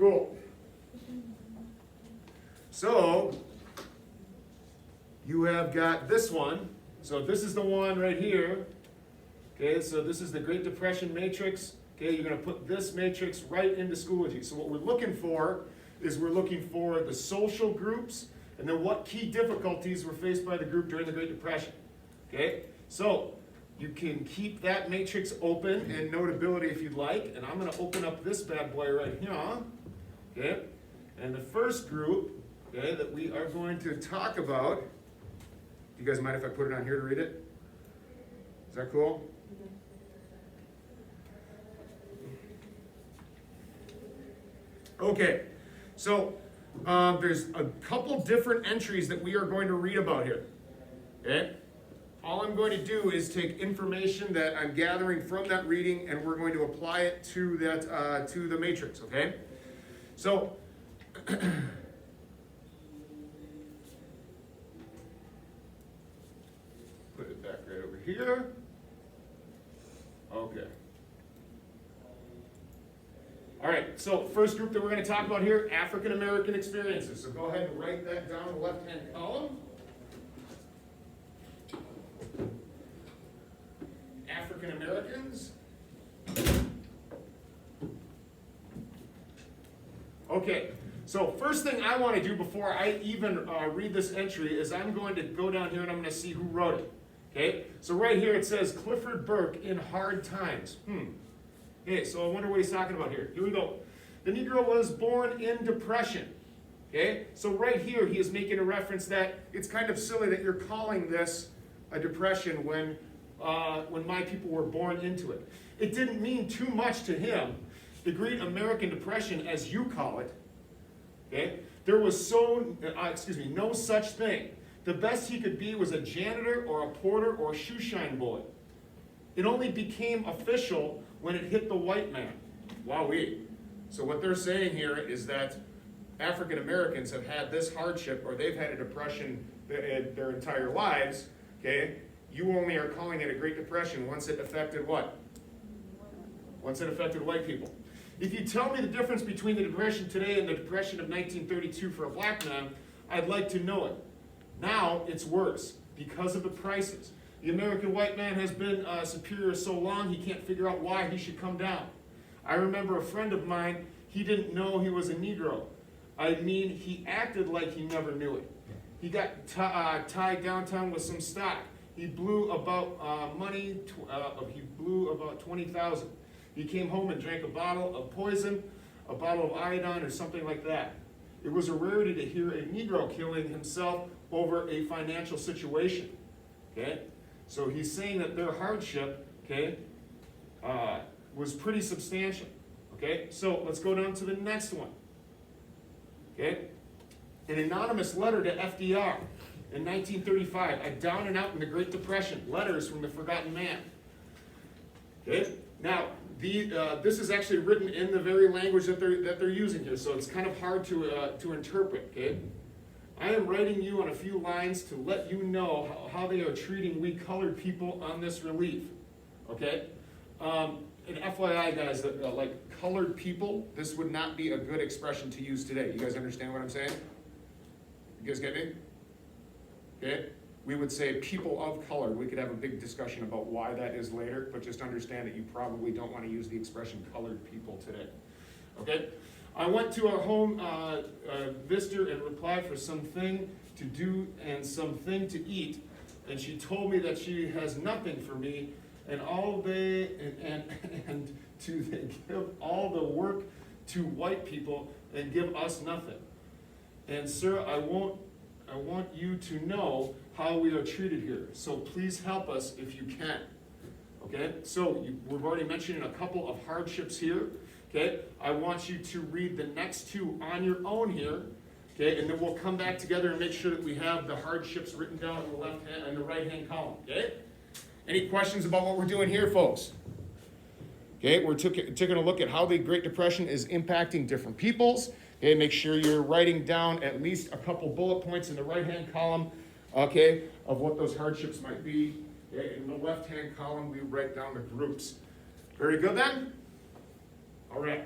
Cool. So, you have got this one. So this is the one right here. Okay, so this is the Great Depression matrix. Okay, you're going to put this matrix right into Schoology. So what we're looking for is we're looking for the social groups and then what key difficulties were faced by the group during the Great Depression. Okay, so you can keep that matrix open in Notability if you'd like, and I'm going to open up this bad boy right here. Okay, and the first group, okay, that we are going to talk about. Do you guys mind if I put it on here to read it? Is that cool? Okay, so there's a couple different entries that we are going to read about here. Okay? All I'm going to do is take information that I'm gathering from that reading and we're going to apply it to that to the matrix, okay? So put it back right over here. Okay. All right, so first group that we're going to talk about here, African American experiences. So go ahead and write that down in the left-hand column. African Americans. Okay, so first thing I want to do before I even read this entry is I'm going to go down here and I'm going to see who wrote it. Okay, so right here it says Clifford Burke in Hard Times. Okay, so I wonder what he's talking about here. Here we go. The Negro was born in depression. Okay, so right here he is making a reference that it's kind of silly that you're calling this a depression when my people were born into it. It didn't mean too much to him. The Great American Depression, as you call it, okay, there was no such thing. The best he could be was a janitor or a porter or a shoeshine boy. It only became official when it hit the white man. Wowee. So what they're saying here is that African Americans have had this hardship, or they've had a depression their entire lives, okay? You only are calling it a Great Depression once it affected what? Once it affected white people. If you tell me the difference between the Depression today and the Depression of 1932 for a black man, I'd like to know it. Now it's worse because of the prices. The American white man has been superior so long he can't figure out why he should come down. I remember a friend of mine, he didn't know he was a Negro. I mean, he acted like he never knew it. He got tied downtown with some stock. He blew about he blew about 20,000. He came home and drank a bottle of poison, a bottle of iodine, or something like that. It was a rarity to hear a Negro killing himself over a financial situation. Okay, so he's saying that their hardship, okay, was pretty substantial. Okay, so let's go down to the next one. Okay, an anonymous letter to FDR in 1935, a down and out in the Great Depression, letters from the forgotten man. Okay, now this is actually written in the very language that they're using here, so it's kind of hard to interpret. Okay, I am writing you on a few lines to let you know how they are treating we colored people on this relief. Okay, and FYI, guys, that like colored people, this would not be a good expression to use today. You guys understand what I'm saying? You guys get me? Okay? We would say people of color. We could have a big discussion about why that is later, but just understand that you probably don't want to use the expression colored people today. Okay? I went to our home visitor and replied for something to do and something to eat, and she told me that she has nothing for me, and and to give all the work to white people and give us nothing. And sir, I want you to know how we are treated here. So please help us if you can. Okay, so we've already mentioned a couple of hardships here. Okay, I want you to read the next two on your own here. Okay, and then we'll come back together and make sure that we have the hardships written down in the left hand and the right hand column. Okay, any questions about what we're doing here, folks? Okay, we're taking a look at how the Great Depression is impacting different peoples. Okay, make sure you're writing down at least a couple bullet points in the right-hand column, okay, of what those hardships might be. Okay, in the left-hand column, we write down the groups. Very good then? All right.